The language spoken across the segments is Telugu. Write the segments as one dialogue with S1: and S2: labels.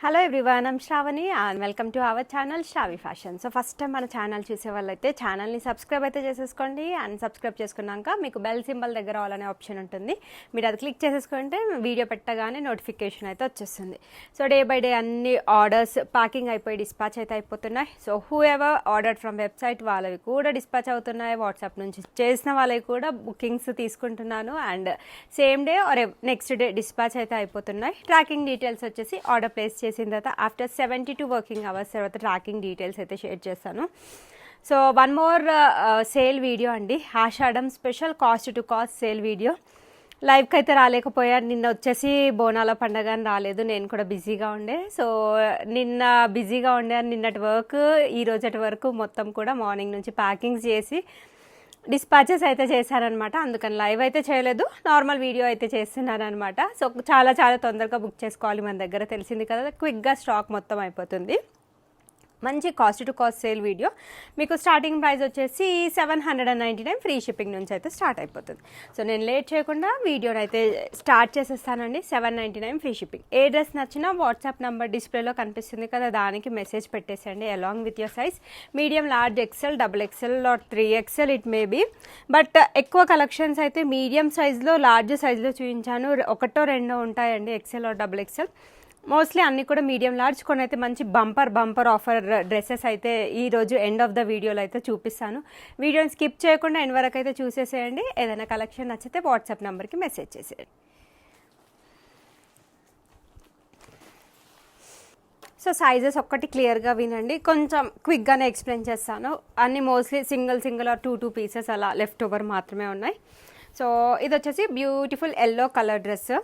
S1: Hello everyone, I'm Sravani and welcome to our channel Sravi fashion. So first time మన ఛానల్ చూసే వాళ్ళైతే ఛానల్ని సబ్స్క్రైబ్ అయితే చేసేసుకోండి. అండ్ సబ్స్క్రైబ్ చేసుకున్నాక మీకు బెల్ సింబల్ దగ్గర రావాలనే ఆప్షన్ ఉంటుంది. మీరు అది క్లిక్ చేసేసుకుంటే వీడియో పెట్టగానే నోటిఫికేషన్ అయితే వచ్చేస్తుంది. సో డే బై డే అన్ని ఆర్డర్స్ ప్యాకింగ్ అయిపోయి డిస్పాచ్ అయితే అయిపోతున్నాయి. So who ever order from website వాళ్ళవి కూడా డిస్పాచ్ అవుతున్నాయి. వాట్సాప్ నుంచి చేసిన వాళ్ళవి కూడా బుకింగ్స్ తీసుకుంటున్నాను. And same day or next day dispatch అయితే అయిపోతున్నాయి. ట్రాకింగ్ డీటెయిల్స్ వచ్చేసి ఆర్డర్ ప్లేస్ చేసిన తర్వాత ఆఫ్టర్ 72 వర్కింగ్ అవర్స్ తర్వాత ట్రాకింగ్ డీటెయిల్స్ అయితే షేర్ చేస్తాను. So one more sale video అండి, Ashadam special cost to cost sale video. లైవ్కి అయితే రాలేకపోయాను, నిన్న వచ్చేసి బోనాల పండగ అని రాలేదు, నేను కూడా బిజీగా ఉండే. సో నిన్న బిజీగా ఉండే, నిన్నటి వర్క్ ఈ రోజటి వరకు మొత్తం కూడా మార్నింగ్ నుంచి ప్యాకింగ్స్ చేసి డిస్పాచెస్ అయితే చేశారనమాట. అందుకని లైవ్ అయితే చేయలేదు, నార్మల్ వీడియో అయితే చేస్తున్నాను అనమాట. సో చాలా తొందరగా బుక్ చేసుకోవాలి, మన దగ్గర తెలిసింది కదా, క్విక్గా స్టాక్ మొత్తం అయిపోతుంది. మంచి cost to cost sale video. మీకు స్టార్టింగ్ ప్రైస్ వచ్చేసి 799 ఫ్రీ షిప్పింగ్ నుంచి అయితే స్టార్ట్ అయిపోతుంది. సో నేను లేట్ చేయకుండా వీడియోని అయితే స్టార్ట్ చేసేస్తానండి. 799 ఫ్రీ షిప్పింగ్. ఏ డ్రెస్ నచ్చినా వాట్సాప్ నెంబర్ డిస్ప్లేలో కనిపిస్తుంది కదా, దానికి మెసేజ్ పెట్టేసండి along with your size. Medium, large, XL, double XL or 3XL it may be. But ఎక్కువ కలెక్షన్స్ అయితే మీడియం సైజ్లో, లార్జ్ సైజ్లో చూపించాను. ఒకటో రెండో ఉంటాయండి XL or double XL. Mostly అన్నీ కూడా మీడియం లార్జ్. కొన్ని అయితే మంచి బంపర్ ఆఫర్ డ్రెస్సెస్ అయితే ఈరోజు ఎండ్ ఆఫ్ ద వీడియోలో అయితే చూపిస్తాను. వీడియోని స్కిప్ చేయకుండా ఎండ్ వరకు అయితే చూసేసేయండి. ఏదైనా కలెక్షన్ నచ్చితే వాట్సాప్ నెంబర్కి మెసేజ్ చేసేయండి. సో సైజెస్ ఒక్కటి క్లియర్గా వినండి, కొంచెం క్విక్గానే ఎక్స్ప్లెయిన్ చేస్తాను. అన్నీ mostly single or two pieces అలా లెఫ్ట్ ఓవర్ మాత్రమే ఉన్నాయి. సో ఇది వచ్చేసి beautiful yellow colour dress.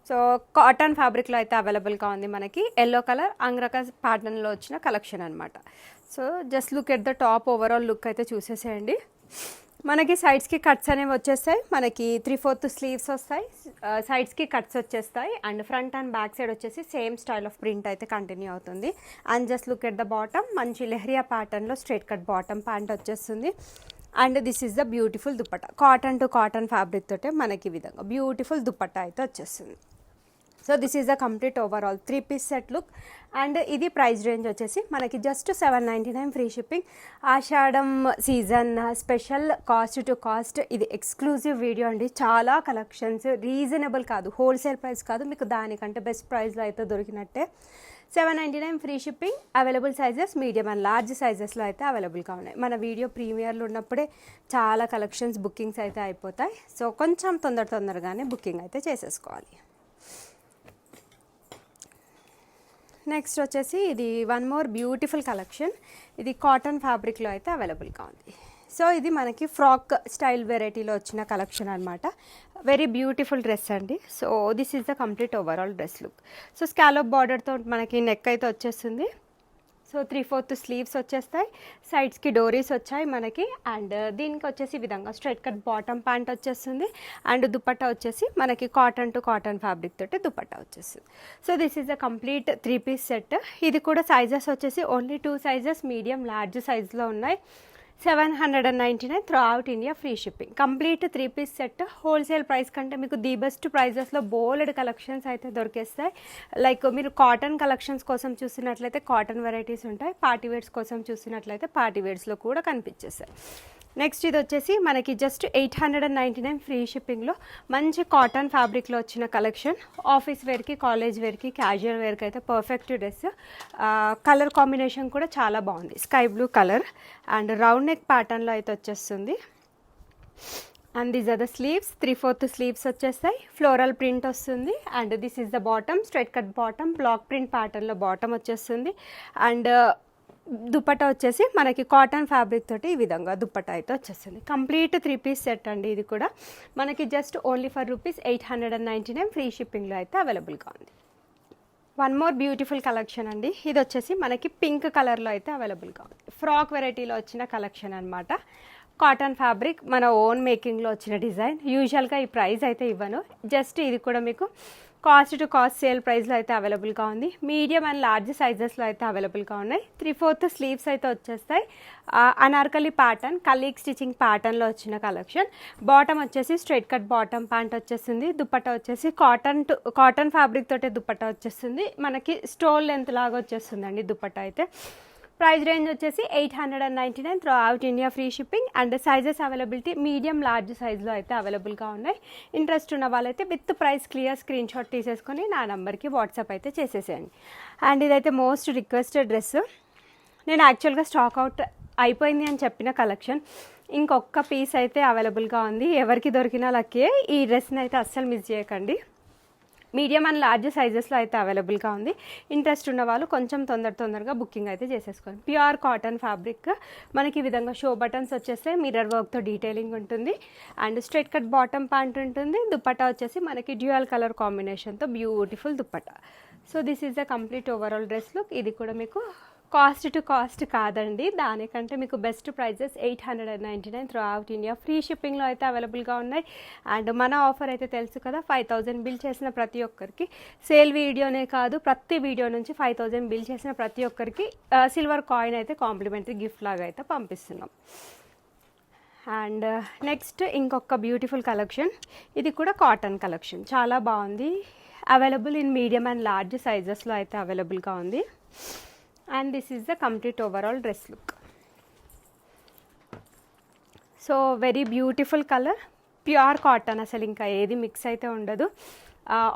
S1: So cotton ఫ్యాబ్రిక్లో అయితే అవైలబుల్గా ఉంది మనకి. ఎల్లో కలర్ అంగ్రక ప్యాటర్న్లో వచ్చిన కలెక్షన్ అనమాట. So just look at the top, overall look అయితే చూసేసేయండి. మనకి సైడ్స్కి కట్స్ అనేవి వచ్చేస్తాయి. మనకి 3/4 స్లీవ్స్ వస్తాయి, సైడ్స్కి కట్స్ వచ్చేస్తాయి. And front and back side వచ్చేసి సేమ్ స్టైల్ ఆఫ్ ప్రింట్ అయితే కంటిన్యూ అవుతుంది. And just look at the bottom, మంచి లెహరియా ప్యాటర్న్లో స్ట్రైట్ కట్ బాటమ్ ప్యాంట్ వచ్చేస్తుంది. And this is the beautiful dupatta. Cotton to cotton fabric తోటే మనకి ఈ విధంగా బ్యూటిఫుల్ దుపట్టా అయితే వచ్చేస్తుంది. So this is the complete overall 3-piece set look. And ఇది ప్రైస్ రేంజ్ వచ్చేసి మనకి just 799 free shipping. Ashadham season special cost to cost. ఇది ఎక్స్క్లూజివ్ వీడియో అండి, చాలా కలెక్షన్స్, రీజనబుల్ కాదు, హోల్సేల్ ప్రైస్ కాదు, మీకు దానికంటే బెస్ట్ ప్రైస్లో అయితే దొరికినట్టే. 799 free shipping. Available sizes medium and large సైజెస్లో అయితే అవైలబుల్గా ఉన్నాయి. మన వీడియో ప్రీమియర్లో ఉన్నప్పుడే చాలా కలెక్షన్స్ బుకింగ్స్ అయితే అయిపోతాయి. సో కొంచెం తొందరగానే బుకింగ్ అయితే చేసేసుకోవాలి. నెక్స్ట్ వచ్చేసి ఇది వన్ మోర్ బ్యూటిఫుల్ కలెక్షన్. ఇది కాటన్ ఫ్యాబ్రిక్లో అయితే అవైలబుల్గా ఉంది. సో ఇది మనకి ఫ్రాక్ స్టైల్ వెరైటీలో వచ్చిన కలెక్షన్ అనమాట. వెరీ బ్యూటిఫుల్ డ్రెస్ అండి. So this is the complete overall dress look. So scallop బార్డర్తో మనకి నెక్ అయితే వచ్చేస్తుంది. సో 3/4 స్లీవ్స్ వచ్చేస్తాయి, సైడ్స్కి డోరీస్ వచ్చాయి మనకి. అండ్ దీనికి వచ్చేసి ఈ విధంగా స్ట్రైట్ కట్ బాటమ్ ప్యాంట్ వచ్చేస్తుంది. అండ్ దుపట్టా వచ్చేసి మనకి కాటన్ టు కాటన్ ఫ్యాబ్రిక్ తోటి దుపట్టా వచ్చేస్తుంది. So this is the complete 3-piece set. ఇది కూడా సైజెస్ వచ్చేసి ఓన్లీ 2 సైజెస్ మీడియం లార్జ్ సైజ్లో ఉన్నాయి. 799 through out India free shipping. Complete 3-piece set. Wholesale price కంటే మీకు ది బెస్ట్ ప్రైజెస్లో బోల్డ్ కలెక్షన్స్ అయితే దొరికేస్తాయి. లైక్ మీరు కాటన్ కలెక్షన్స్ కోసం చూసినట్లయితే కాటన్ వెరైటీస్ ఉంటాయి, పార్టీ వేర్స్ కోసం చూసినట్లయితే పార్టీ వేర్స్లో కూడా కనిపించేస్తాయి. నెక్స్ట్ ఇది వచ్చేసి మనకి జస్ట్ 899 ఫ్రీ షిప్పింగ్లో మంచి కాటన్ ఫ్యాబ్రిక్లో వచ్చిన కలెక్షన్. ఆఫీస్ వేర్కి, కాలేజ్ వేర్కి, క్యాజువల్ వేర్కి అయితే పర్ఫెక్ట్ డ్రెస్. కలర్ కాంబినేషన్ కూడా చాలా బాగుంది, sky blue colour. And round neck ప్యాటర్న్లో అయితే వచ్చేస్తుంది. And these are the sleeves. 3/4 sleeves వచ్చేస్తాయి, ఫ్లోరల్ ప్రింట్ వస్తుంది. And this is the bottom, straight cut bottom, black print ప్యాటర్న్లో బాటమ్ వచ్చేస్తుంది. అండ్ దుపట్టా వచ్చేసి మనకి కాటన్ ఫ్యాబ్రిక్ తోటి ఈ విధంగా దుపట్టా అయితే వచ్చేస్తుంది. కంప్లీట్ 3-piece సెట్ అండి. ఇది కూడా మనకి జస్ట్ ఓన్లీ ఫర్ ₹899 ఫ్రీ షిప్పింగ్లో అయితే అవైలబుల్గా ఉంది. వన్ మోర్ బ్యూటిఫుల్ కలెక్షన్ అండి. ఇది వచ్చేసి మనకి పింక్ కలర్లో అయితే అవైలబుల్గా ఉంది. ఫ్రాక్ వెరైటీలో వచ్చిన కలెక్షన్ అనమాట. కాటన్ ఫ్యాబ్రిక్, మన ఓన్ మేకింగ్లో వచ్చిన డిజైన్. యూజువల్గా ఈ ప్రైస్ అయితే ఇవ్వను, జస్ట్ ఇది కూడా మీకు కాస్ట్ టు కాస్ట్ సేల్ ప్రైస్లో అయితే అవైలబుల్గా ఉంది. మీడియం అండ్ లార్జ్ సైజెస్లో అయితే అవైలబుల్గా ఉన్నాయి. 3/4 స్లీవ్స్ అయితే వచ్చేస్తాయి. అనార్కలి ప్యాటర్న్, కలీగ్ స్టిచింగ్ ప్యాటర్న్లో వచ్చిన కలెక్షన్. బాటమ్ వచ్చేసి స్ట్రైట్ కట్ బాటమ్ ప్యాంట్ వచ్చేస్తుంది. దుపట్టా వచ్చేసి కాటన్ ఫ్యాబ్రిక్ తోటే దుపట్టా వచ్చేస్తుంది. మనకి స్టోల్ లెంత్ లాగా వచ్చేస్తుందండి దుపట్టా అయితే. ప్రైస్ రేంజ్ వచ్చేసి 899 throughout India, free shipping. And sizes availability medium large సైజ్లో అయితే అవైలబుల్గా ఉన్నాయి. ఇంట్రెస్ట్ ఉన్న వాళ్ళైతే with price clear screen shot తీసేసుకొని నా నెంబర్కి వాట్సాప్ అయితే చేసేసేయండి. అండ్ ఇదైతే మోస్ట్ రిక్వెస్టెడ్ డ్రెస్. నేను యాక్చువల్గా స్టాక్ అవుట్ అయిపోయింది అని చెప్పిన కలెక్షన్. ఇంకొక పీస్ అయితే అవైలబుల్గా ఉంది. ఎవరికి దొరికినా లక్కీ. ఈ డ్రెస్ని అయితే అస్సలు మిస్ చేయకండి. మీడియం అండ్ లార్జ్ సైజెస్లో అయితే అవైలబుల్గా ఉంది. ఇంట్రెస్ట్ ఉన్న వాళ్ళు కొంచెం తొందరగా బుకింగ్ అయితే చేసేసుకోండి. Pure cotton fabric. మనకి ఈ విధంగా షో బటన్స్ వచ్చేస్తే మిర్రర్ వర్క్తో డీటెయిలింగ్ ఉంటుంది. And straight cut bottom pant ఉంటుంది. దుపట్టా వచ్చేసి మనకి డ్యూయల్ కలర్ కాంబినేషన్తో beautiful dupatta. So this is the complete overall dress look. ఇది కూడా మీకు కాస్ట్ టు కాస్ట్ కాదండి, దానికంటే మీకు best prices 899 throughout India, free షిప్పింగ్లో అయితే అవైలబుల్గా ఉన్నాయి. అండ్ మన ఆఫర్ అయితే తెలుసు కదా, 5000 బిల్ చేసిన ప్రతి ఒక్కరికి, సేల్ వీడియోనే కాదు ప్రతి వీడియో నుంచి 5000 బిల్ చేసిన ప్రతి ఒక్కరికి సిల్వర్ కాయిన్ అయితే కాంప్లిమెంటరీ గిఫ్ట్ లాగా అయితే పంపిస్తున్నాం. అండ్ నెక్స్ట్ ఇంకొక బ్యూటిఫుల్ కలెక్షన్. ఇది కూడా కాటన్ కలెక్షన్, చాలా బాగుంది. Available in medium and large సైజెస్లో అయితే అవైలబుల్గా ఉంది. And this is the complete overall dress look. So very beautiful colour, pure cotton, అసలు ఇంకా ఏది మిక్స్ అయితే ఉండదు.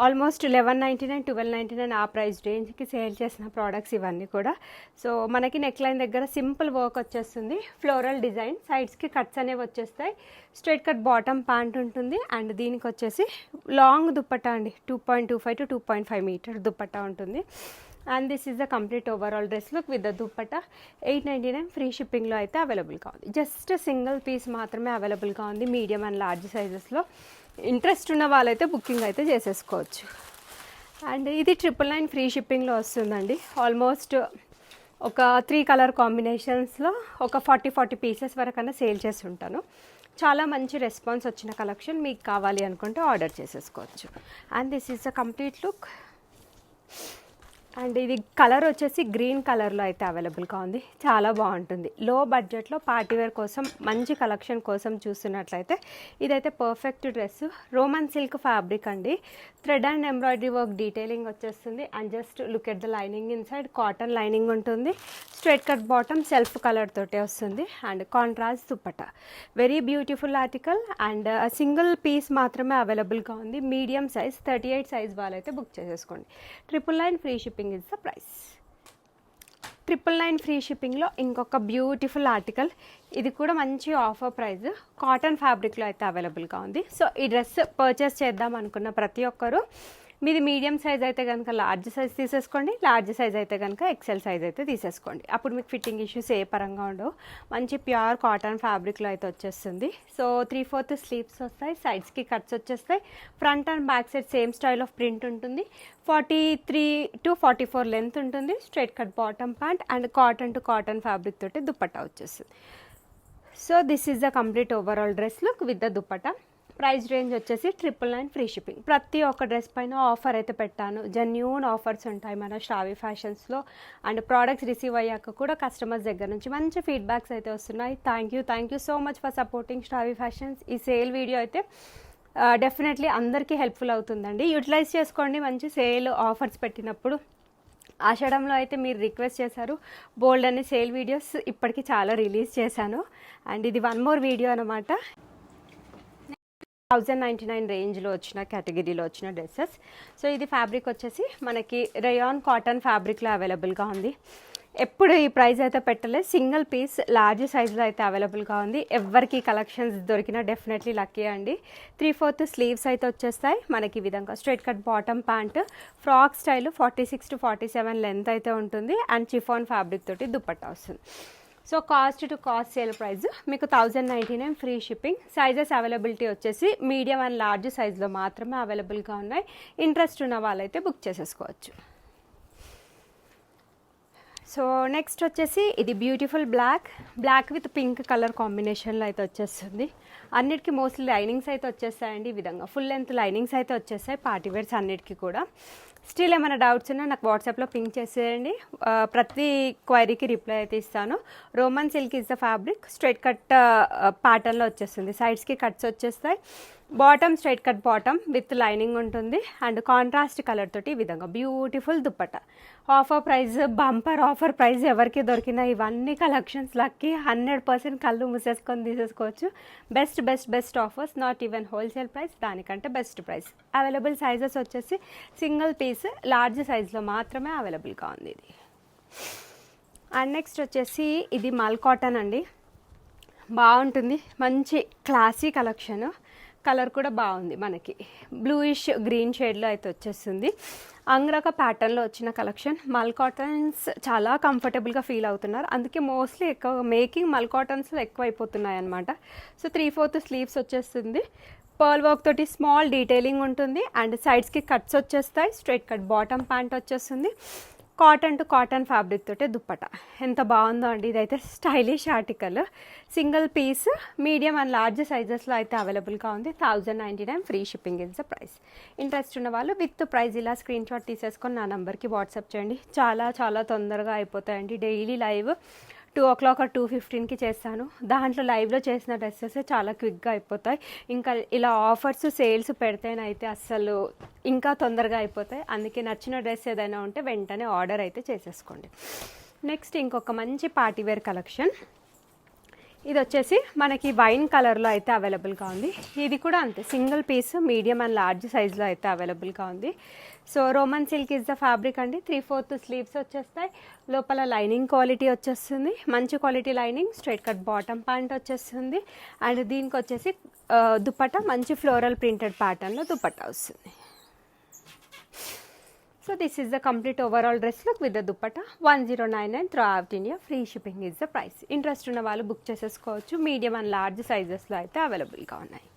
S1: ఆల్మోస్ట్ 1199, 1299 ఆ ప్రైస్ రేంజ్కి సేల్ చేసిన ప్రోడక్ట్స్ ఇవన్నీ కూడా. సో మనకి నెక్ లైన్ దగ్గర సింపుల్ వర్క్ వచ్చేస్తుంది, ఫ్లోరల్ డిజైన్, సైడ్స్కి కట్స్ అనేవి వచ్చేస్తాయి. స్ట్రైట్ కట్ బాటమ్ ప్యాంట్ ఉంటుంది. అండ్ దీనికి వచ్చేసి లాంగ్ దుపట్టా అండి, 2.25 to 2.5 మీటర్ దుపట్టా ఉంటుంది. And this is the complete overall dress look with the dupatta. 899 free షిప్పింగ్లో అయితే అవైలబుల్గా ఉంది. జస్ట్ సింగిల్ పీస్ మాత్రమే అవైలబుల్గా ఉంది మీడియం అండ్ లార్జ్ సైజెస్లో. ఇంట్రెస్ట్ ఉన్న వాళ్ళైతే బుకింగ్ అయితే చేసేసుకోవచ్చు. అండ్ ఇది 999 ఫ్రీ షిప్పింగ్లో వస్తుందండి. ఆల్మోస్ట్ ఒక 3 కలర్ కాంబినేషన్స్లో ఒక 40 పీసెస్ వరకన్నా సేల్ చేసి ఉంటాను. చాలా మంచి రెస్పాన్స్ వచ్చిన కలెక్షన్. మీకు కావాలి అనుకుంటే ఆర్డర్ చేసేసుకోవచ్చు. And this is the complete look. And ఇది కలర్ వచ్చేసి గ్రీన్ కలర్లో అయితే అవైలబుల్గా ఉంది. చాలా బాగుంటుంది. లో బడ్జెట్లో పార్టీవేర్ కోసం మంచి కలెక్షన్ కోసం చూస్తున్నట్లయితే ఇదైతే perfect dress. Roman silk fabric అండి. Thread and embroidery work detailing వచ్చేస్తుంది. And just look at the lining inside cotton lining ఉంటుంది. Straight cut bottom self colour తోటే వస్తుంది. And contrast dupatta. Very beautiful article. And single piece మాత్రమే అవైలబుల్గా ఉంది. మీడియం సైజ్ 38 సైజ్ వాళ్ళైతే బుక్ చేసేసుకోండి. 999 free shipping is the price. 999 free షిప్పింగ్లో ఇంకొక బ్యూటిఫుల్ ఆర్టికల్. ఇది కూడా మంచి ఆఫర్ ప్రైస్, కాటన్ ఫ్యాబ్రిక్లో అయితే అవైలబుల్గా ఉంది. సో ఈ డ్రెస్ పర్చేస్ చేద్దాం అనుకున్న ప్రతి ఒక్కరు మీది మీడియం సైజ్ అయితే కనుక లార్జ్ సైజ్ తీసేసుకోండి, లార్జ్ సైజ్ అయితే కనుక ఎక్సెల్ సైజ్ అయితే తీసేసుకోండి. అప్పుడు మీకు ఫిట్టింగ్ ఇష్యూస్ ఏ పరంగా ఉండవు. మంచి ప్యూర్ కాటన్ ఫ్యాబ్రిక్లో అయితే వచ్చేస్తుంది. సో 3/4 స్లీవ్స్ వస్తాయి, సైడ్స్కి కట్స్ వచ్చేస్తాయి. Front and back side same style of print ఉంటుంది. 43 to 44 లెంత్ ఉంటుంది. Straight cut bottom pant and cotton to cotton fabric తోటి దుపట్టా వచ్చేస్తుంది. So this is the complete overall dress look with the dupatta. Price range వచ్చేసి 999 ఫ్రీ షిప్పింగ్. ప్రతి ఒక్క డ్రెస్ పైన ఆఫర్ అయితే పెట్టాను. జెన్యూన్ ఆఫర్స్ ఉంటాయి మన శ్రావి ఫ్యాషన్స్లో. అండ్ ప్రోడక్ట్స్ రిసీవ్ అయ్యాక కూడా కస్టమర్స్ దగ్గర నుంచి మంచి ఫీడ్బ్యాక్స్ అయితే వస్తున్నాయి. Thank you so much for supporting Shravi fashions. ఈ సేల్ వీడియో అయితే డెఫినెట్లీ అందరికీ హెల్ప్ఫుల్ అవుతుందండి. యూటిలైజ్ చేసుకోండి మంచి సేల్ ఆఫర్స్ పెట్టినప్పుడు. ఆషాఢంలో అయితే మీరు రిక్వెస్ట్ చేశారు, బోల్డ్ అనే సేల్ వీడియోస్ ఇప్పటికీ చాలా రిలీజ్ చేశాను. అండ్ ఇది వన్ మోర్ వీడియో అనమాట. 1099 రేంజ్లో వచ్చిన కేటగిరీలో వచ్చిన డ్రెస్సెస్. సో ఇది ఫ్యాబ్రిక్ వచ్చేసి మనకి రేయాన్ కాటన్ ఫ్యాబ్రిక్లో అవైలబుల్గా ఉంది. ఎప్పుడు ఈ ప్రైస్ అయితే పెట్టలేదు. సింగిల్ పీస్ లార్జ్ సైజులో అయితే అవైలబుల్గా ఉంది. ఎవరికి కలెక్షన్స్ దొరికినా డెఫినెట్లీ లక్కీ అండి. 3/4 స్లీవ్స్ అయితే వచ్చేస్తాయి మనకి. ఈ విధంగా straight cut bottom pant, frock style 46 to 47 length అయితే ఉంటుంది. అండ్ చిఫాన్ ఫ్యాబ్రిక్ తోటి దుపట్టా వస్తుంది. So cost to cost sale price మీకు 1099 ఫ్రీ షిప్పింగ్. సైజెస్ అవైలబిలిటీ వచ్చేసి మీడియం అండ్ లార్జ్ సైజ్లో మాత్రమే అవైలబుల్గా ఉన్నాయి. ఇంట్రెస్ట్ ఉన్న వాళ్ళైతే బుక్ చేసేసుకోవచ్చు. సో నెక్స్ట్ వచ్చేసి ఇది beautiful black with pink colour కాంబినేషన్లో అయితే వచ్చేస్తుంది. అన్నిటికీ మోస్ట్లీ లైనింగ్స్ అయితే వచ్చేస్తాయండి. ఈ విధంగా ఫుల్ లెంత్ లైనింగ్స్ అయితే వచ్చేస్తాయి పార్టీ వేర్స్ అన్నిటికీ కూడా. స్టిల్ ఏమైనా డౌట్స్ ఉన్నా నాకు వాట్సాప్లో పింక్ చేసేయండి, ప్రతి క్వైరీకి రిప్లై అయితే ఇస్తాను. Roman silk is the fabric, straight cut ప్యాటర్న్లో వచ్చేస్తుంది. సైడ్స్కి కట్స్ వచ్చేస్తాయి. Bottom straight cut bottom with lining ఉంటుంది అండ్ కాంట్రాస్ట్ కలర్ తోటి ఈ విధంగా beautiful dupatta. Offer price, bumper offer price ఎవరికి దొరికినా ఇవన్నీ కలెక్షన్స్ లక్కి 100% కళ్ళు మూసేసుకొని తీసేసుకోవచ్చు. Best best best offers, not even wholesale price, దానికంటే బెస్ట్ ప్రైస్. అవైలబుల్ సైజెస్ వచ్చేసి సింగిల్ పీస్ లార్జ్ సైజ్లో మాత్రమే అవైలబుల్గా ఉంది ఇది. అండ్ నెక్స్ట్ వచ్చేసి ఇది మల్ కాటన్ అండి, బాగుంటుంది. మంచి క్లాసీ కలెక్షన్, కలర్ కూడా బాగుంది. మనకి బ్లూయిష్ గ్రీన్ షేడ్లో అయితే వచ్చేస్తుంది. అంగరక ప్యాటర్న్లో వచ్చిన కలెక్షన్. మల్ కాటన్స్ చాలా కంఫర్టబుల్గా ఫీల్ అవుతున్నారు, అందుకే మోస్ట్లీ ఎక్కువ మేకింగ్ మల్ కాటన్స్లో ఎక్కువ అయిపోతున్నాయి అనమాట. సో 3/4 స్లీవ్స్ వచ్చేస్తుంది. పర్ల్ వర్క్ తోటి స్మాల్ డీటెయిలింగ్ ఉంటుంది అండ్ సైడ్స్కి కట్స్ వచ్చేస్తాయి. స్ట్రైట్ కట్ బాటమ్ ప్యాంట్ వచ్చేస్తుంది. కాటన్ టు కాటన్ ఫ్యాబ్రిక్ తోటే దుప్పట. ఎంత బాగుందో అండి, ఇదైతే stylish article. Single piece medium and large సైజెస్లో అయితే అవైలబుల్గా ఉంది. 1099 free shipping is the price. Interest ఉన్న వాళ్ళు విత్ ప్రైస్ ఇలా స్క్రీన్ షాట్ తీసేసుకొని నా నెంబర్కి వాట్సాప్ చేయండి. చాలా చాలా తొందరగా అయిపోతాయండి. డైలీ లైవ్ 2 o'clock or 2:15కి చేస్తాను. దాంట్లో లైవ్లో చేసిన డ్రెస్సెస్ చాలా క్విక్గా అయిపోతాయి. ఇంకా ఇలా ఆఫర్స్ సేల్స్ పెడితేనైతే అస్సలు ఇంకా తొందరగా అయిపోతాయి. అందుకే నచ్చిన డ్రెస్ ఏదైనా ఉంటే వెంటనే ఆర్డర్ అయితే చేసేసుకోండి. నెక్స్ట్ ఇంకొక మంచి పార్టీవేర్ కలెక్షన్. ఇది వచ్చేసి మనకి వైన్ కలర్లో అయితే అవైలబుల్గా ఉంది. ఇది కూడా అంతే, single piece medium and large సైజ్లో అయితే అవైలబుల్గా ఉంది. So Roman silk is the fabric అండి. 3/4 స్లీవ్స్ వచ్చేస్తాయి. లోపల లైనింగ్ క్వాలిటీ వచ్చేస్తుంది, మంచి quality lining. Straight cut bottom pant వచ్చేస్తుంది అండ్ దీనికి వచ్చేసి దుపట్టా మంచి ఫ్లోరల్ ప్రింటెడ్ ప్యాటర్న్లో దుపట్టా వస్తుంది. So this is the complete overall dress look with the dupatta. 1099 throughout India, free shipping is the price. Interest ఉన్న వాళ్ళు బుక్ చేసేసుకోవచ్చు. మీడియం అండ్ లార్జ్ సైజెస్లో అయితే అవైలబుల్గా ఉన్నాయి.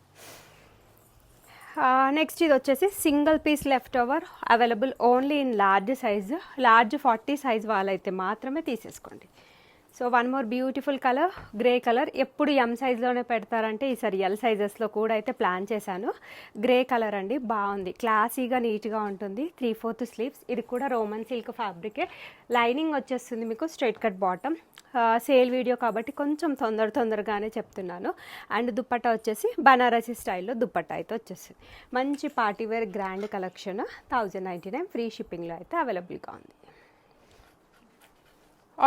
S1: నెక్స్ట్ ఇది వచ్చేసి single piece left over, available only in large size. Large 40 size వాళ్ళైతే మాత్రమే తీసేసుకోండి. So one more beautiful colour, grey colour. ఎప్పుడు ఎం సైజ్లోనే పెడతారంటే ఈసారి ఎల్ సైజెస్లో కూడా అయితే ప్లాన్ చేశాను. గ్రే కలర్ అండి, బాగుంది, క్లాసీగా నీట్గా ఉంటుంది. 3/4 స్లీవ్స్. ఇది కూడా రోమన్ సిల్క్ ఫ్యాబ్రికే. లైనింగ్ వచ్చేస్తుంది మీకు. Straight cut bottom. Sale video కాబట్టి కొంచెం తొందరగానే చెప్తున్నాను. అండ్ దుప్పట్టా వచ్చేసి బనారసీ స్టైల్లో దుప్పట్టా అయితే వచ్చేస్తుంది. మంచి పార్టీవేర్ గ్రాండ్ కలెక్షన్. 1099 ఫ్రీ షిప్పింగ్లో అయితే అవైలబుల్గా ఉంది.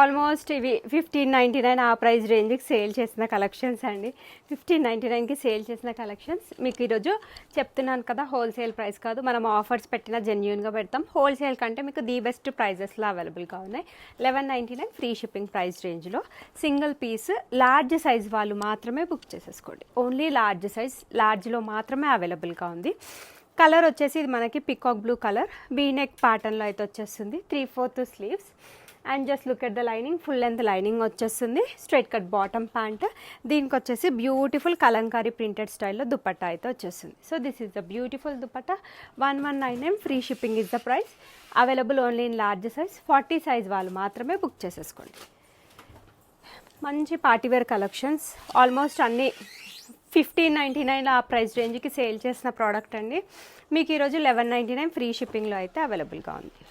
S1: ఆల్మోస్ట్ ఇవి 1599 ఆ ప్రైస్ రేంజ్కి సేల్ చేసిన కలెక్షన్స్ అండి. 1599కి సేల్ చేసిన కలెక్షన్స్ మీకు ఈరోజు చెప్తున్నాను కదా, హోల్సేల్ ప్రైస్ కాదు, మనం ఆఫర్స్ పెట్టినా జెన్యూన్గా పెడతాం. హోల్సేల్ కంటే మీకు ది బెస్ట్ ప్రైజెస్లో అవైలబుల్గా ఉన్నాయి. 1199 ఫ్రీ షిప్పింగ్ ప్రైస్ రేంజ్లో. సింగిల్ పీస్ లార్జ్ సైజ్ వాళ్ళు మాత్రమే బుక్ చేసేసుకోండి. ఓన్లీ లార్జ్ సైజ్, లార్జ్లో మాత్రమే అవైలబుల్గా ఉంది. కలర్ వచ్చేసి ఇది మనకి peacock blue colour, V neck ప్యాటర్న్లో అయితే వచ్చేస్తుంది. 3/4 sleeves and just look at the lining. Full length lining వచ్చేస్తుంది. Straight cut bottom pant. దీనికి వచ్చేసి బ్యూటిఫుల్ కలంకారీ ప్రింటెడ్ స్టైల్లో దుపట్టా అయితే వచ్చేస్తుంది. So this is the beautiful dupatta. 1199 free shipping is the price. Available only in large size. 40 size వాళ్ళు మాత్రమే బుక్ చేసేసుకోండి. మంచి పార్టీవేర్ కలెక్షన్స్. ఆల్మోస్ట్ అన్నీ 1599 ఆ ప్రైస్ రేంజ్కి సేల్ చేసిన ప్రోడక్ట్ అండి. మీకు ఈరోజు 1199 ఫ్రీ షిప్పింగ్లో అయితే అవైలబుల్గా ఉంది.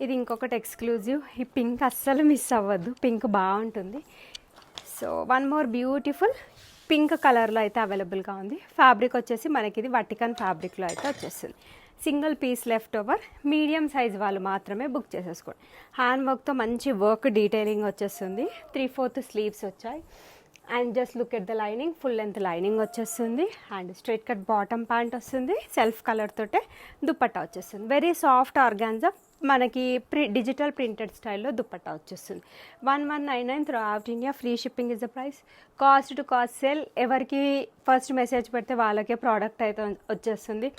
S1: ఇది ఇంకొకటి ఎక్స్క్లూజివ్. ఈ పింక్ అస్సలు మిస్ అవ్వద్దు, పింక్ బాగుంటుంది. So one more beautiful pink కలర్లో అయితే అవైలబుల్గా ఉంది. ఫ్యాబ్రిక్ వచ్చేసి మనకి ఇది వటికన్ ఫ్యాబ్రిక్లో అయితే వచ్చేస్తుంది. Single piece left over. Medium size వాళ్ళు మాత్రమే బుక్ చేసేసుకోండి. హ్యాండ్ వర్క్తో మంచి వర్క్ డీటెయిలింగ్ వచ్చేస్తుంది. 3/4 స్లీవ్స్ వచ్చాయి and just look at the lining. Full length lining వచ్చేస్తుంది and straight cut bottom pant వస్తుంది. సెల్ఫ్ కలర్ తోటే దుపట్టా వచ్చేస్తుంది. వెరీ సాఫ్ట్ ఆర్గాన్జా, మనకి డిజిటల్ ప్రింటెడ్ స్టైల్లో దుపట్టా వచ్చేస్తుంది. 1199 throughout India, free shipping is the price. Cost to cost sale. ఎవరికి ఫస్ట్ మెసేజ్ పెడితే వాళ్ళకే ప్రోడక్ట్ అయితే వచ్చేస్తుంది.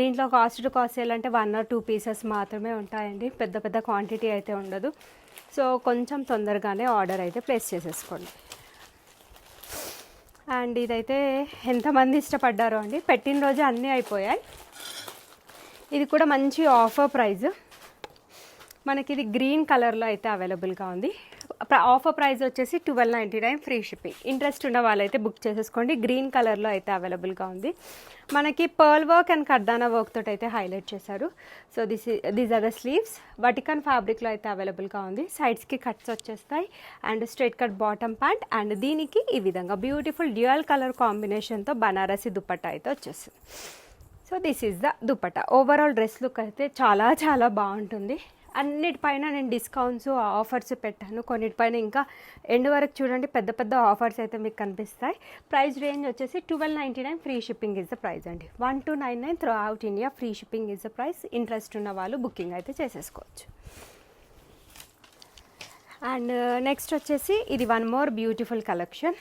S1: దీంట్లో కాస్ట్ టు కాస్ట్ సేల్ అంటే 1 or 2 పీసెస్ మాత్రమే ఉంటాయండి, పెద్ద క్వాంటిటీ అయితే ఉండదు. సో కొంచెం తొందరగానే ఆర్డర్ అయితే ప్లేస్ చేసేసుకోండి. అండ్ ఇదైతే ఎంతమంది ఇష్టపడ్డారో అండి, పెట్టిన రోజు అన్నీ అయిపోయాయి. ఇది కూడా మంచి ఆఫర్ ప్రైస్. మనకి ఇది గ్రీన్ కలర్లో అయితే అవైలబుల్గా ఉంది. ఆఫర్ ప్రైస్ వచ్చేసి 1299 ఫ్రీ షిప్పింగ్. ఇంట్రెస్ట్ ఉన్న వాళ్ళైతే బుక్ చేసేసుకోండి. గ్రీన్ కలర్లో అయితే అవైలబుల్గా ఉంది. మనకి పర్ల్ వర్క్ అండ్ కర్దానా వర్క్ తోటి అయితే హైలైట్ చేశారు. So these are the sleeves. Vatican ఫ్యాబ్రిక్లో అయితే అవైలబుల్గా ఉంది. సైడ్స్కి కట్స్ వచ్చేస్తాయి and straight cut bottom pant and దీనికి ఈ విధంగా బ్యూటిఫుల్ డ్యూయల్ కలర్ కాంబినేషన్తో బనారసి దుపట్టా అయితే వచ్చేస్తుంది. So this is the dupatta. Overall dress look అయితే చాలా చాలా బాగుంటుంది. అన్నిటిపైన నేను డిస్కౌంట్స్ ఆఫర్స్ పెట్టాను. కొన్నిటిపైన ఇంకా ఎండ్ వరకు చూడండి, పెద్ద పెద్ద ఆఫర్స్ అయితే మీకు కనిపిస్తాయి. ప్రైస్ రేంజ్ వచ్చేసి 1299 free shipping is the price అండి. 1299 throughout India free shipping is the price. Interest ఉన్న వాళ్ళు బుకింగ్ అయితే చేసేసుకోవచ్చు. అండ్ నెక్స్ట్ వచ్చేసి ఇది వన్ మోర్ బ్యూటిఫుల్ కలెక్షన్.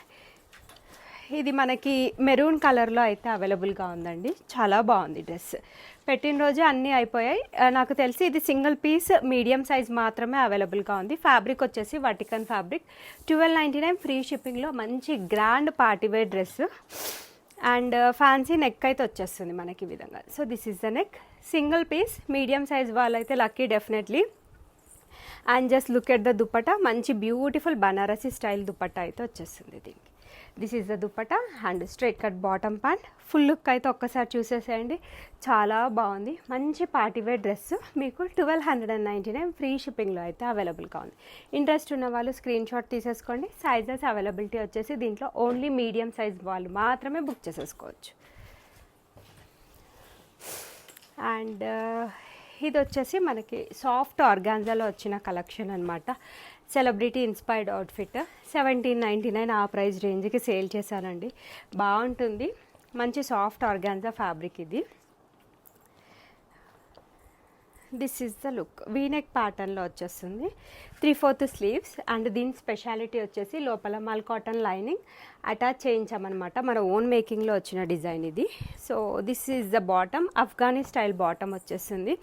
S1: ఇది మనకి మెరూన్ కలర్లో అయితే అవైలబుల్గా ఉందండి. చాలా బాగుంది డ్రెస్. పెట్టిన రోజే అన్నీ అయిపోయాయి. నాకు తెలిసి ఇది సింగిల్ పీస్ మీడియం సైజ్ మాత్రమే అవైలబుల్గా ఉంది. ఫ్యాబ్రిక్ వచ్చేసి వటికన్ ఫ్యాబ్రిక్. 1299 ఫ్రీ షిప్పింగ్లో మంచి grand party wear dress and fancy neck అయితే వచ్చేస్తుంది మనకి ఈ విధంగా. So this is the neck. Single piece medium size వాళ్ళైతే lucky definitely. And just look at the dupatta. మంచి బ్యూటిఫుల్ బనారసి స్టైల్ దుపట్టా అయితే వచ్చేస్తుంది దీనికి. This is the dupatta and straight cut bottom pant. Full look అయితే ఒక్కసారి చూసేసేయండి, చాలా బాగుంది. మంచి పార్టీవేర్ డ్రెస్ మీకు 1299 ఫ్రీ షిప్పింగ్లో అయితే అవైలబుల్గా ఉంది. ఇంట్రెస్ట్ ఉన్న వాళ్ళు స్క్రీన్ షాట్ తీసేసుకోండి. సైజెస్ అవైలబిలిటీ వచ్చేసి దీంట్లో ఓన్లీ మీడియం సైజ్ వాళ్ళు మాత్రమే బుక్ చేసేసుకోవచ్చు. అండ్ ఇది వచ్చేసి మనకి సాఫ్ట్ ఆర్గాన్జాలో వచ్చిన కలెక్షన్ అనమాట. Celebrity inspired outfit. 1799 ఆ ప్రైస్ రేంజ్కి సేల్ చేశానండి. బాగుంటుంది. మంచి సాఫ్ట్ ఆర్గాన్జా ఫ్యాబ్రిక్ ఇది. This is the look. V-neck ప్యాటర్న్లో వచ్చేస్తుంది. 3/4 స్లీవ్స్ అండ్ దీని స్పెషాలిటీ వచ్చేసి లోపల మల్ కాటన్ లైనింగ్ అటాచ్ చేయించామన్నమాట. మన ఓన్ మేకింగ్లో వచ్చిన డిజైన్ ఇది. So this is the bottom. Afghani style bottom వచ్చేస్తుంది.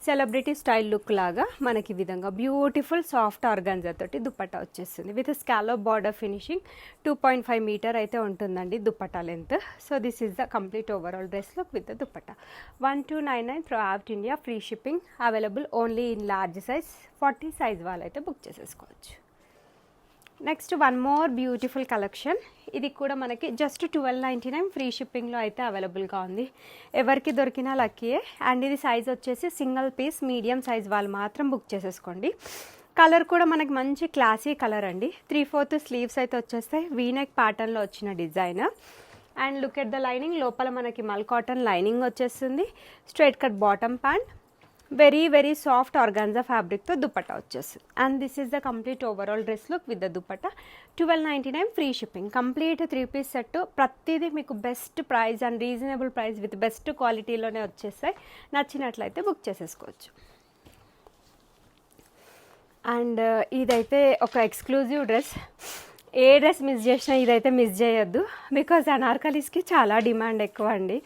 S1: సెలబ్రిటీ స్టైల్ లుక్ లాగా మనకి ఈ విధంగా బ్యూటిఫుల్ సాఫ్ట్ ఆర్గాన్జా తోటి దుపట్టా వచ్చేస్తుంది. With scallop border finishing. 2.5 metre అయితే ఉంటుందండి dupatta length. So this is the complete overall dress look with the dupatta. 1299 throughout India free shipping. Available only in large size. 40 size వాళ్ళైతే బుక్ చేసేసుకోవచ్చు. Next one more beautiful collection. ఇది కూడా మనకి జస్ట్ 1299 ఫ్రీ షిప్పింగ్లో అయితే అవైలబుల్గా ఉంది. ఎవరికి దొరికినా లక్కీయే. అండ్ ఇది సైజ్ వచ్చేసి సింగిల్ పీస్ మీడియం సైజ్ వాళ్ళు మాత్రం బుక్ చేసేసుకోండి. కలర్ కూడా మనకి మంచి క్లాసీ కలర్ అండి. 3/4 స్లీవ్స్ అయితే వచ్చేస్తాయి. వీనెక్ ప్యాటర్న్లో వచ్చిన design. And look at the lining. లోపల మనకి మల్ కాటన్ లైనింగ్ వచ్చేస్తుంది. Straight cut bottom pant. Very very soft organza ఫ్యాబ్రిక్తో దుపట్టా వచ్చేస్తుంది. And this is the complete overall dress look with the dupatta. 1299 free shipping. Complete 3 piece set. ప్రతిదీ మీకు best price and reasonable price with best క్వాలిటీలోనే వచ్చేస్తాయి. నచ్చినట్లయితే బుక్ చేసేసుకోవచ్చు. అండ్ ఇదైతే ఒక ఎక్స్క్లూజివ్ డ్రెస్. ఏ డ్రెస్ మిస్ చేసినా ఇదైతే మిస్ చేయొద్దు. బికాజ్ అనార్కలీస్కి చాలా డిమాండ్ ఎక్కువ అండి.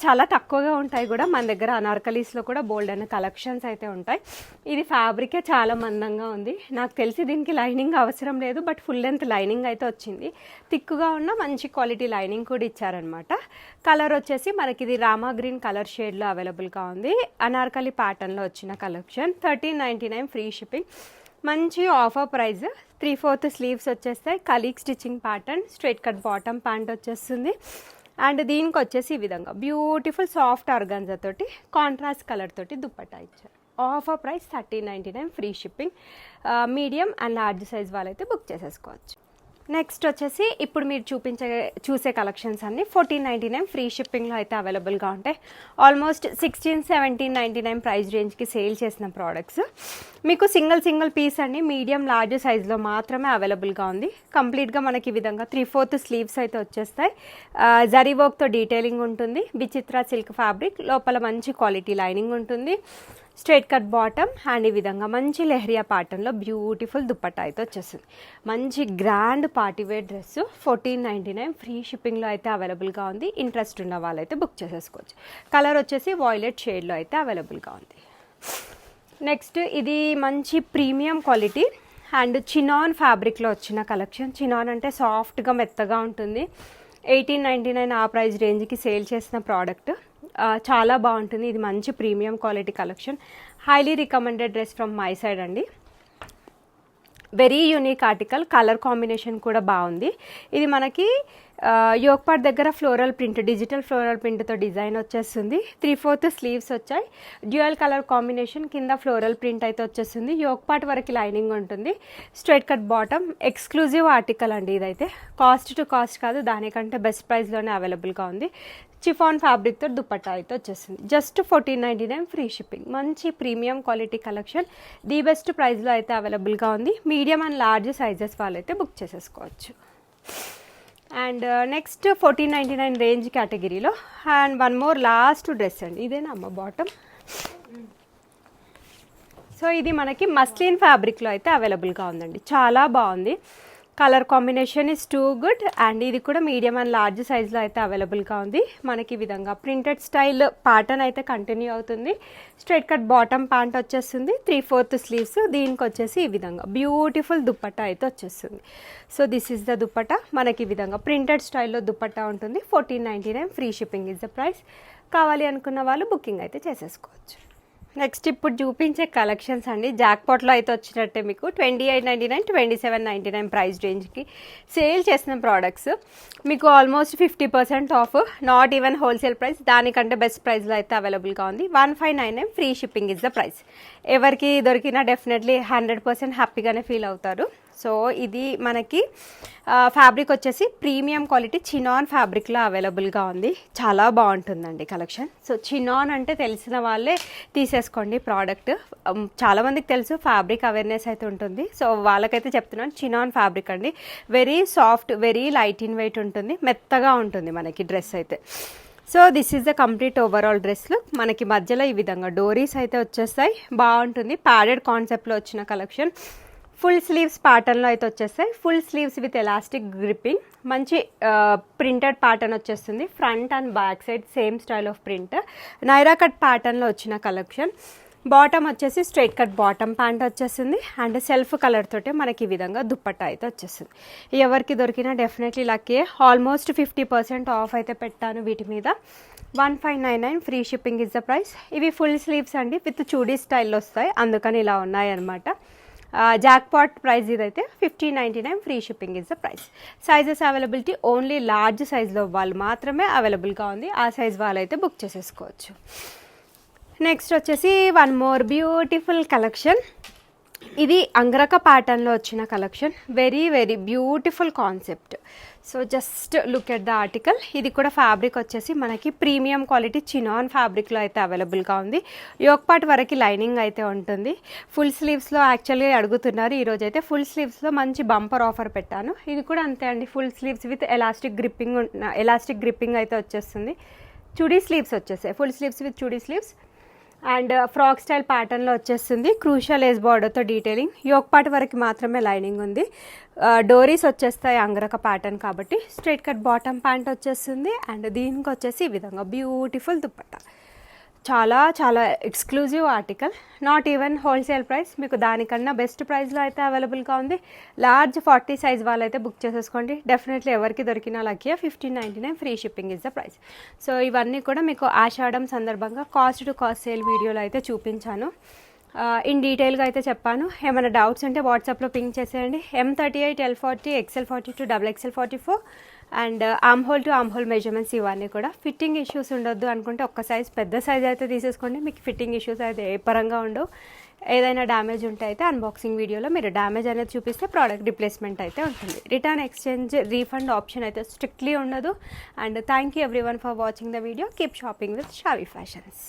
S1: చాలా తక్కువగా ఉంటాయి కూడా మన దగ్గర. అనార్కలీస్లో కూడా బోల్డ్ అనే కలెక్షన్స్ అయితే ఉంటాయి. ఇది ఫ్యాబ్రికే చాలా మందంగా ఉంది. నాకు తెలిసి దీనికి లైనింగ్ అవసరం లేదు, బట్ ఫుల్ లెంత్ లైనింగ్ అయితే వచ్చింది. థిక్గా ఉన్న మంచి క్వాలిటీ లైనింగ్ కూడా ఇచ్చారనమాట. కలర్ వచ్చేసి మనకి ఇది రామా గ్రీన్ కలర్ షేడ్లో అవైలబుల్గా ఉంది. అనార్కలి ప్యాటర్న్లో వచ్చిన కలెక్షన్. 1399 free shipping. మంచి ఆఫర్ ప్రైస్. 3/4 స్లీవ్స్ వచ్చేస్తాయి. Colleague stitching pattern. Straight cut bottom pant వచ్చేస్తుంది. అండ్ దీనికి వచ్చేసి ఈ విధంగా బ్యూటిఫుల్ సాఫ్ట్ ఆర్గాన్జా తోటి కాంట్రాస్ట్ కలర్ తోటి దుపట్టా ఇచ్చారు. Offer price 1399 free shipping. Medium and large size వాళ్ళైతే బుక్ చేసేసుకోవచ్చు. నెక్స్ట్ వచ్చేసి ఇప్పుడు మీరు చూసే కలెక్షన్స్ అన్ని 1499 ఫ్రీ షిప్పింగ్లో అయితే అవైలబుల్గా ఉంటాయి. ఆల్మోస్ట్ 16-1799 ప్రైస్ రేంజ్కి సేల్ చేసిన ప్రోడక్ట్స్. మీకు సింగిల్ పీస్ అండి. మీడియం లార్జ్ సైజ్లో మాత్రమే అవైలబుల్గా ఉంది. కంప్లీట్గా మనకి ఈ విధంగా 3/4 స్లీవ్స్ అయితే వచ్చేస్తాయి. జరీ వర్క్తో డీటెయిలింగ్ ఉంటుంది. విచిత్ర సిల్క్ ఫ్యాబ్రిక్. లోపల మంచి క్వాలిటీ లైనింగ్ ఉంటుంది. స్ట్రైట్ కట్ బాటమ్ అండ్ ఈ విధంగా మంచి లెహరియా ప్యాటర్న్లో బ్యూటిఫుల్ దుపట్టా అయితే వచ్చేస్తుంది. మంచి గ్రాండ్ పార్టీవేర్ డ్రెస్. 1499 ఫ్రీ షిప్పింగ్లో అయితే అవైలబుల్గా ఉంది. ఇంట్రెస్ట్ ఉన్న వాళ్ళైతే బుక్ చేసేసుకోవచ్చు. కలర్ వచ్చేసి వాయిలెట్ షేడ్లో అయితే అవైలబుల్గా ఉంది. నెక్స్ట్ ఇది మంచి ప్రీమియం క్వాలిటీ అండ్ చినాన్ ఫ్యాబ్రిక్లో వచ్చిన కలెక్షన్. చినాన్ అంటే సాఫ్ట్గా మెత్తగా ఉంటుంది. 1899 ఆ ప్రైస్ రేంజ్కి సేల్ చేసిన ప్రోడక్ట్. చాలా బాగుంటుంది. ఇది మంచి premium quality collection. Highly recommended dress from my side అండి. Very unique article, colour combination కూడా బాగుంది. ఇది మనకి యోక్ పార్ట్ దగ్గర ఫ్లోరల్ ప్రింట్, డిజిటల్ ఫ్లోరల్ ప్రింట్తో డిజైన్ వచ్చేస్తుంది. 3/4 స్లీవ్స్ వచ్చాయి. డ్యూయల్ కలర్ కాంబినేషన్, కింద ఫ్లోరల్ ప్రింట్ అయితే వచ్చేస్తుంది. యోక్ పార్ట్ వరకు లైనింగ్ ఉంటుంది. Straight cut bottom, exclusive article అండి. ఇదైతే కాస్ట్ టు కాస్ట్ కాదు, దానికంటే బెస్ట్ ప్రైస్లోనే అవైలబుల్గా ఉంది. చిఫాన్ ఫ్యాబ్రిక్తో దుపట్టా అయితే వచ్చేస్తుంది. Just 1499 free shipping. మంచి premium quality collection, the best ప్రైస్లో అయితే అవైలబుల్గా ఉంది. మీడియం అండ్ లార్జ్ సైజెస్ వాళ్ళైతే బుక్ చేసేసుకోవచ్చు. అండ్ నెక్స్ట్ 1499 రేంజ్ కేటగిరీలో and one more last dress అండి. ఇదేనా అమ్మ బాటమ్? సో ఇది మనకి మస్లిన్ ఫ్యాబ్రిక్లో అయితే అవైలబుల్గా ఉందండి. చాలా బాగుంది. Colour combination is too good. And ఇది కూడా మీడియం అండ్ లార్జ్ సైజ్లో అయితే అవైలబుల్గా ఉంది. మనకి ఈ విధంగా ప్రింటెడ్ స్టైల్ ప్యాటర్న్ అయితే కంటిన్యూ అవుతుంది. స్ట్రైట్ కట్ బాటమ్ ప్యాంట్ వచ్చేస్తుంది. 3/4 స్లీవ్స్. దీనికి వచ్చేసి ఈ విధంగా బ్యూటిఫుల్ దుపట్టా అయితే వచ్చేస్తుంది. So this is the dupatta. మనకి ఈ విధంగా ప్రింటెడ్ స్టైల్లో దుపట్టా ఉంటుంది. 1499 free shipping is the price. కావాలి అనుకున్న వాళ్ళు బుకింగ్ అయితే చేసేసుకోవచ్చు. నెక్స్ట్ ఇప్పుడు చూపించే కలెక్షన్స్ అండి. జాక్పాట్లో అయితే వచ్చినట్టే మీకు 2899, 2799 ప్రైస్ రేంజ్కి సేల్ చేసిన ప్రోడక్ట్స్ మీకు almost 50% of, not even wholesale price. దానికంటే బెస్ట్ ప్రైస్లో అయితే అవైలబుల్గా ఉంది. 1599 free shipping is the price. ఎవరికి దొరికినా డెఫినెట్లీ 100% హ్యాపీగానే ఫీల్ అవుతారు. సో ఇది మనకి ఫ్యాబ్రిక్ వచ్చేసి ప్రీమియం క్వాలిటీ చినాన్ ఫ్యాబ్రిక్లో అవైలబుల్గా ఉంది. చాలా బాగుంటుందండి కలెక్షన్. సో చినాన్ అంటే తెలిసిన వాళ్ళే తీసేసుకోండి ప్రోడక్ట్. చాలామందికి తెలుసు, ఫ్యాబ్రిక్ అవేర్నెస్ అయితే ఉంటుంది. సో వాళ్ళకైతే చెప్తున్నాను, చినాన్ ఫ్యాబ్రిక్ అండి. Very soft, very light in weight ఉంటుంది. మెత్తగా ఉంటుంది మనకి డ్రెస్ అయితే. So this is the complete overall dress look. మనకి మధ్యలో ఈ విధంగా డోరీస్ అయితే వచ్చేస్తాయి. బాగుంటుంది. ప్యాడెడ్ కాన్సెప్ట్లో వచ్చిన కలెక్షన్. ఫుల్ స్లీవ్స్ ప్యాటర్న్లో అయితే వచ్చేస్తాయి. Full sleeves with elastic gripping. మంచి ప్రింటెడ్ ప్యాటర్న్ వచ్చేస్తుంది. Front and back side same style of print. Naira cut ప్యాటర్న్లో వచ్చిన కలెక్షన్. బాటమ్ వచ్చేసి స్ట్రైట్ కట్ బాటమ్ ప్యాంట్ వచ్చేస్తుంది. అండ్ సెల్ఫ్ కలర్ తోటే మనకి ఈ విధంగా దుప్పట్టా అయితే వచ్చేస్తుంది. ఎవరికి దొరికినా డెఫినెట్లీ లక్కీ. ఆల్మోస్ట్ 50% ఆఫ్ అయితే పెట్టాను వీటి మీద. 1599 free shipping is the price. ఇవి ఫుల్ స్లీవ్స్ అండి, విత్ చూడీ స్టైల్లో వస్తాయి, అందుకని ఇలా ఉన్నాయి అనమాట. జాక్పాట్ ప్రైస్ ఇదైతే 1599 free shipping is the price. Sizes availability only large సైజ్లో వాళ్ళు మాత్రమే అవైలబుల్గా ఉంది. ఆ సైజ్ వాళ్ళైతే బుక్ చేసేసుకోవచ్చు. నెక్స్ట్ వచ్చేసి వన్ మోర్ బ్యూటిఫుల్ కలెక్షన్. ఇది అంగరక ప్యాటర్న్లో వచ్చిన collection. Very very beautiful concept. So just look at the article. ఇది కూడా ఫ్యాబ్రిక్ వచ్చేసి మనకి ప్రీమియం క్వాలిటీ చినాన్ ఫ్యాబ్రిక్లో అయితే అవైలబుల్గా ఉంది. యోక్ పార్ట్ వరకు లైనింగ్ అయితే ఉంటుంది. ఫుల్ స్లీవ్స్లో యాక్చువల్గా అడుగుతున్నారు. ఈరోజు అయితే ఫుల్ స్లీవ్స్లో మంచి బంపర్ ఆఫర్ పెట్టాను. ఇది కూడా అంతే అండి, full sleeves with elastic gripping అయితే వచ్చేస్తుంది. చుడీ స్లీవ్స్ వచ్చేసాయి. Full sleeves with chudi sleeves. And frock style ప్యాటర్న్లో వచ్చేస్తుంది. క్రూషియల్ లేస్ బార్డర్తో డీటెయిలింగ్. యోక్ పార్ట్ వరకు మాత్రమే లైనింగ్ ఉంది. డోరీస్ వచ్చేస్తాయి అంగరక ప్యాటర్న్ కాబట్టి. స్ట్రైట్ కట్ బాటమ్ ప్యాంట్ వచ్చేస్తుంది. అండ్ దీనికి వచ్చేసి ఈ విధంగా బ్యూటిఫుల్ దుపట్టా. చాలా చాలా exclusive article. Not even wholesale price. మీకు దానికన్నా బెస్ట్ ప్రైస్లో అయితే అవైలబుల్గా ఉంది. లార్జ్ 40 సైజ్ వాళ్ళైతే బుక్ చేసేసుకోండి. డెఫినెట్లీ ఎవరికి దొరికినా lucky. 1599 free shipping is the price. So ఇవన్నీ కూడా మీకు ఆషాఢం సందర్భంగా కాస్ట్ టు కాస్ట్ సేల్ వీడియోలో అయితే చూపించాను. ఇన్ డీటెయిల్గా అయితే చెప్పాను. ఏమైనా డౌట్స్ ఉంటే వాట్సాప్లో పింక్ చేసేయండి. M38, L40, XL42, XXL44 and arm hole to arm hole measurements ఇవన్నీ కూడా. ఫిట్టింగ్ ఇష్యూస్ ఉండొద్దు అనుకుంటే ఒక్క సైజ్ పెద్ద సైజ్ అయితే తీసేసుకోండి. మీకు ఫిట్టింగ్ ఇష్యూస్ అయితే ఏ పరంగా ఉండవు. ఏదైనా డ్యామేజ్ ఉంటే అయితే అన్బాక్సింగ్ వీడియోలో మీరు డ్యామేజ్ అనేది చూపిస్తే ప్రోడక్ట్ రిప్లేస్మెంట్ అయితే ఉంటుంది. రిటర్న్, ఎక్స్చేంజ్, రీఫండ్ ఆప్షన్ అయితే స్ట్రిక్ట్లీ ఉండదు. And thank you everyone for watching the video. Keep shopping with Shavi fashions.